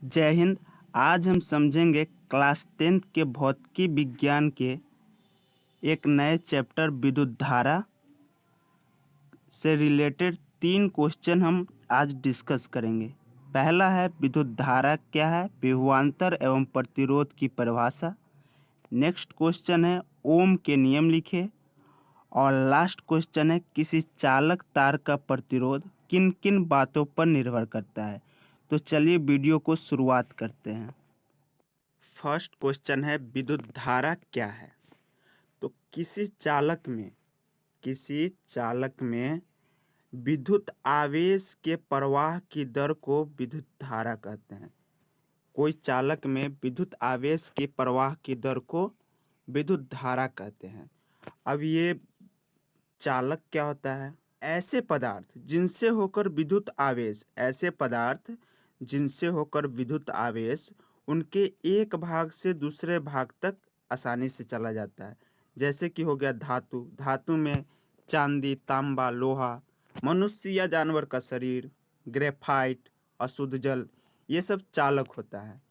जय हिंद। आज हम समझेंगे क्लास 10th के भौतिकी विज्ञान के एक नए चैप्टर विद्युत धारा से रिलेटेड 3 क्वेश्चन हम आज डिस्कस करेंगे। पहला है विद्युत धारा क्या है, विभवांतर एवं प्रतिरोध की परिभाषा। नेक्स्ट क्वेश्चन है ओम के नियम लिखे। और लास्ट क्वेश्चन है किसी चालक तार का प्रतिरोध किन किन बातों पर निर्भर करता है। तो चलिए वीडियो को शुरुआत करते हैं। फर्स्ट क्वेश्चन है विद्युत धारा क्या है। तो किसी चालक में विद्युत आवेश के प्रवाह की दर को विद्युत धारा कहते हैं। कोई चालक में विद्युत आवेश के प्रवाह की दर को विद्युत धारा कहते हैं। अब ये चालक क्या होता है? ऐसे पदार्थ जिनसे होकर विद्युत आवेश उनके एक भाग से दूसरे भाग तक आसानी से चला जाता है। जैसे कि हो गया धातु में चांदी, तांबा, लोहा, मनुष्य या जानवर का शरीर, ग्रेफाइट, अशुद्ध जल, ये सब चालक होता है।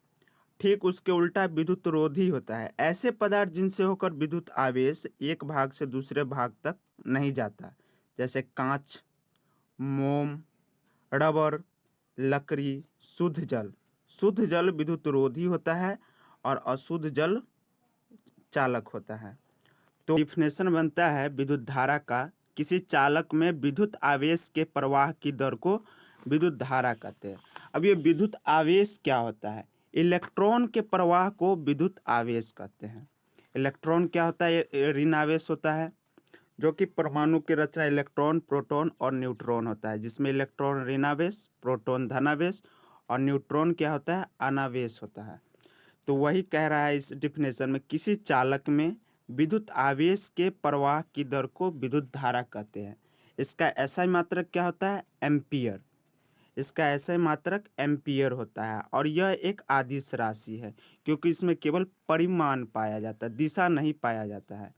ठीक उसके उल्टा विद्युत रोधी होता है। ऐसे पदार्थ जिनसे होकर विद्युत आवेश एक भाग से दूसरे भाग तक नहीं जाता, जैसे कांच, मोम, रबर, लकड़ी, शुद्ध जल विद्युत रोधी होता है और अशुद्ध जल चालक होता है। तो डिफिनेशन बनता है विद्युत धारा का, किसी चालक में विद्युत आवेश के प्रवाह की दर को विद्युत धारा कहते हैं। अब ये विद्युत आवेश क्या होता है? इलेक्ट्रॉन के प्रवाह को विद्युत आवेश कहते हैं। इलेक्ट्रॉन क्या होता है? ये ऋण आवेश होता है, जो कि परमाणु की रचना इलेक्ट्रॉन, प्रोटॉन और न्यूट्रॉन होता है, जिसमें इलेक्ट्रॉन ऋणावेश, प्रोटॉन धनावेश और न्यूट्रॉन क्या होता है? अनावेश होता है। तो वही कह रहा है इस डिफिनेशन में, किसी चालक में विद्युत आवेश के प्रवाह की दर को विद्युत धारा कहते हैं। इसका एसआई मात्रक क्या होता है? एम्पियर। इसका एसआई मात्रक एम्पियर होता है और यह एक आदिश राशि है, क्योंकि इसमें केवल परिमाण पाया जाता है, दिशा नहीं पाया जाता है।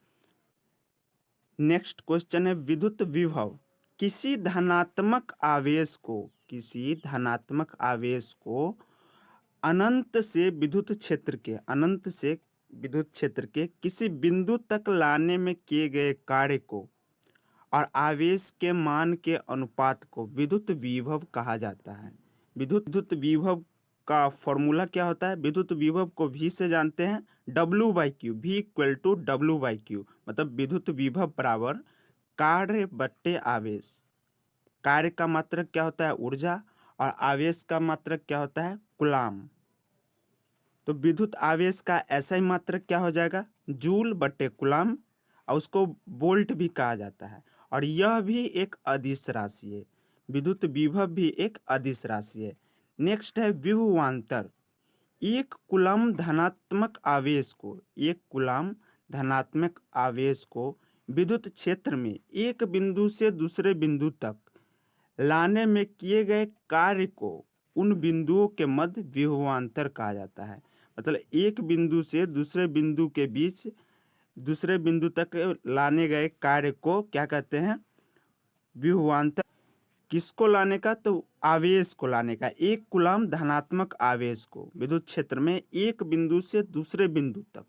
नेक्स्ट क्वेश्चन है विद्युत विभव। किसी धनात्मक आवेश को अनंत से विद्युत क्षेत्र के किसी बिंदु तक लाने में किए गए कार्य को और आवेश के मान के अनुपात को विद्युत विभव कहा जाता है। विद्युत विभव का फॉर्मूला क्या होता है? विद्युत विभव को V से जानते हैं, W/Q, V equal to W/Q, मतलब विद्युत विभव बराबर कार्य बट्टे आवेश। कार्य का मात्रक क्या होता है? ऊर्जा। और आवेश का मात्रक क्या होता है? कूलाम। तो विद्युत आवेश का एसआई मात्रक क्या हो जाएगा? जूल बट्टे कूलाम, और उसको वोल्ट भी कहा जाता है। और यह भी एक अदिश राशि है। विद्युत विभव भी एक अदिश राशि है। नेक्स्ट है विभवांतर। एक कूलाम धनात्मक आवेश को विद्युत क्षेत्र में एक बिंदु से दूसरे बिंदु तक लाने में किए गए कार्य को उन बिंदुओं के मध्य विभवांतर कहा जाता है। मतलब एक बिंदु से दूसरे बिंदु के बीच दूसरे बिंदु तक लाने गए कार्य को क्या कहते हैं? विभवांतर। किसको लाने का? तो आवेश को लाने का। एक कूलाम धनात्मक आवेश को विद्युत क्षेत्र में एक बिंदु से दूसरे बिंदु तक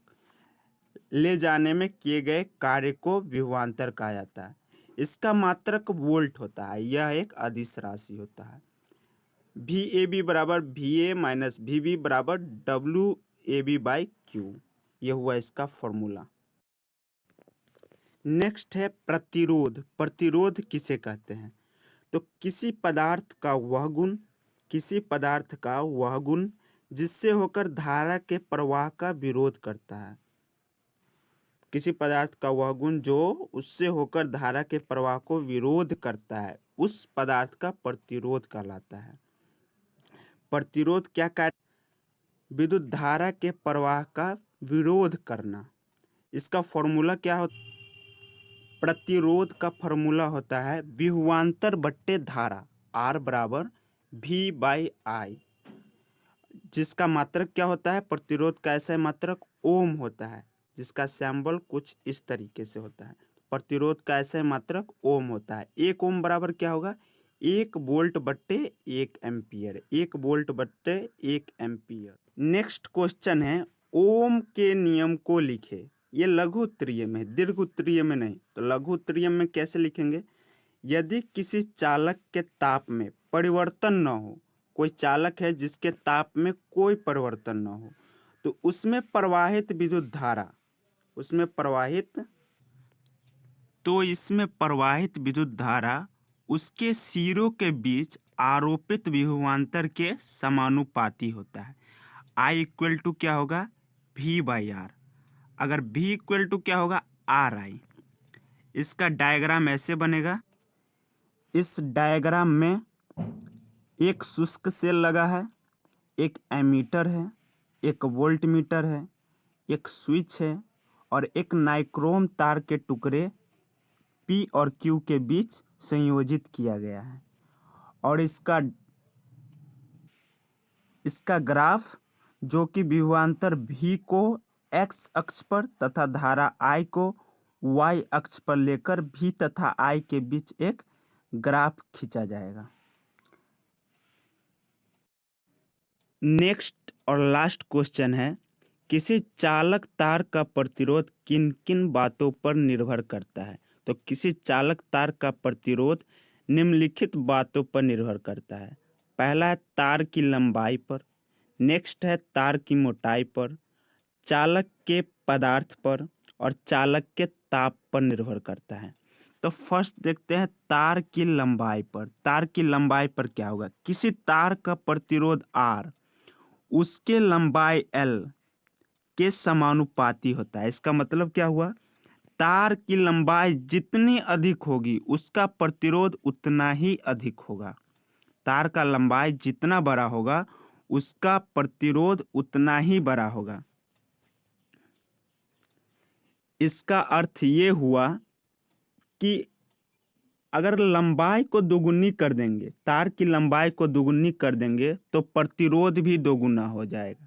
ले जाने में किए गए कार्य को विभवांतर कहा जाता है। इसका मात्रक वोल्ट होता है। यह एक अदिश राशि होता है। VAB बराबर VA माइनस VB बराबर WAB/Q। यह हुआ इसका फॉर्मूला। नेक्स्ट है प्रतिरोध। प्रतिरोध किसे कहते हैं? तो किसी पदार्थ का वह गुण जिससे होकर धारा के प्रवाह का विरोध करता है। किसी पदार्थ का वह गुण जो उससे होकर धारा के प्रवाह को विरोध करता है, उस पदार्थ का प्रतिरोध कहलाता है। प्रतिरोध क्या कार्य? विद्युत धारा के प्रवाह का विरोध करना। इसका फॉर्मूला क्या होता? प्रतिरोध का फॉर्मूला होता है विभवांतर बट्टे धारा, R बराबर V/I, जिसका मात्रक क्या होता है? प्रतिरोध का ऐसा मात्रक ओम होता है, जिसका सिंबल कुछ इस तरीके से होता है। प्रतिरोध का ऐसा मात्रक ओम होता है। 1 ओम बराबर क्या होगा? 1 वोल्ट बट्टे 1 एम्पियर, 1 वोल्ट बट्टे 1 एम्पियर। नेक्स्ट क्वेश्चन है, ओम के नियम को लिखे। ये लघु उत्तरीय में है, दीर्घ उत्तरीय में नहीं। तो लघु उत्तरीय में कैसे लिखेंगे? यदि किसी चालक के ताप में परिवर्तन न हो, कोई चालक है जिसके ताप में कोई परिवर्तन न हो, तो उसमें प्रवाहित विद्युत धारा, इसमें प्रवाहित विद्युत धारा उसके सिरों के बीच आरोपित विभवांतर के समानुपाती होता है। I इक्वल टू क्या होगा? V/R। अगर V इक्वल टू क्या होगा? RI। इसका डायग्राम ऐसे बनेगा। इस डायग्राम में एक शुष्क सेल लगा है, एक एमीटर है, एक वोल्टमीटर है, एक स्विच है और एक नाइक्रोम तार के टुकड़े P और Q के बीच संयोजित किया गया है। और इसका ग्राफ, जो कि विभवांतर V को x अक्ष पर तथा धारा I को y अक्ष पर लेकर V तथा I के बीच एक ग्राफ खींचा जाएगा। नेक्स्ट और लास्ट क्वेश्चन है, किसी चालक तार का प्रतिरोध किन किन बातों पर निर्भर करता है? तो किसी चालक तार का प्रतिरोध निम्नलिखित बातों पर निर्भर करता है। पहला है तार की लंबाई पर, नेक्स्ट है तार की मोटाई पर, चालक के पदार्थ पर और चालक के ताप पर निर्भर करता है। तो फर्स्ट देखते हैं तार की लंबाई पर। तार की लंबाई पर क्या होगा? किसी तार का प्रतिरोध R उसके लंबाई L के समानुपाती होता है। इसका मतलब क्या हुआ? तार की लंबाई जितनी अधिक होगी उसका प्रतिरोध उतना ही अधिक होगा। तार का लंबाई जितना बड़ा होगा उसका प्रतिरोध उतना ही बड़ा होगा। इसका अर्थ ये हुआ कि अगर लंबाई को दोगुनी कर देंगे, तार की लंबाई को दोगुनी कर देंगे तो प्रतिरोध भी दोगुना हो जाएगा,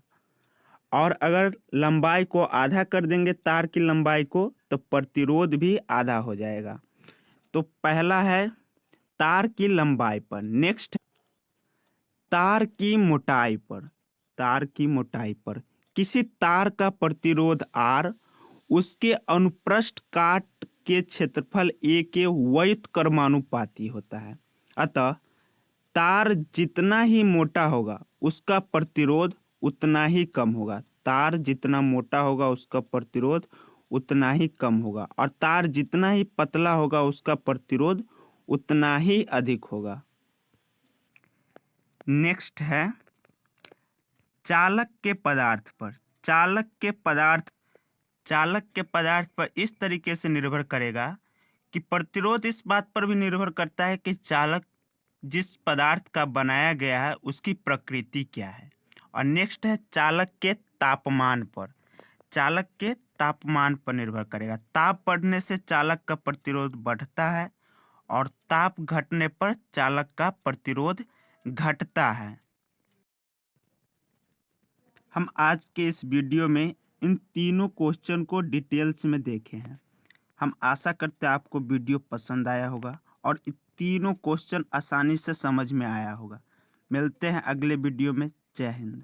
और अगर लंबाई को आधा कर देंगे तार की लंबाई को तो प्रतिरोध भी आधा हो जाएगा। तो पहला है तार की लंबाई पर। नेक्स्ट तार की मोटाई पर। तार की मोटाई पर किसी तार का प्रतिरोध R उसके अनुप्रस्थ काट के क्षेत्रफल A के व्युत्क्रमानुपाती होता है। अतः तार जितना ही मोटा होगा उसका प्रतिरोध उतना ही कम होगा। तार जितना मोटा होगा उसका प्रतिरोध उतना ही कम होगा, और तार जितना ही पतला होगा उसका प्रतिरोध उतना ही अधिक होगा। नेक्स्ट है चालक के पदार्थ पर। चालक के पदार्थ पर इस तरीके से निर्भर करेगा कि प्रतिरोध इस बात पर भी निर्भर करता है कि चालक जिस पदार्थ का बनाया गया है उसकी प्रकृति क्या है। और नेक्स्ट है चालक के तापमान पर। चालक के तापमान पर निर्भर करेगा। ताप बढ़ने से चालक का प्रतिरोध बढ़ता है और ताप घटने पर चालक का प्रतिरोध घटता है। हम आज के इस वीडियो में इन तीनों क्वेश्चन को डिटेल्स में देखे हैं। हम आशा करते हैं आपको वीडियो पसंद आया होगा और तीनों क्वेश्चन आसानी से समझ में आया होगा। मिलते हैं अगले वीडियो में। जय हिंद।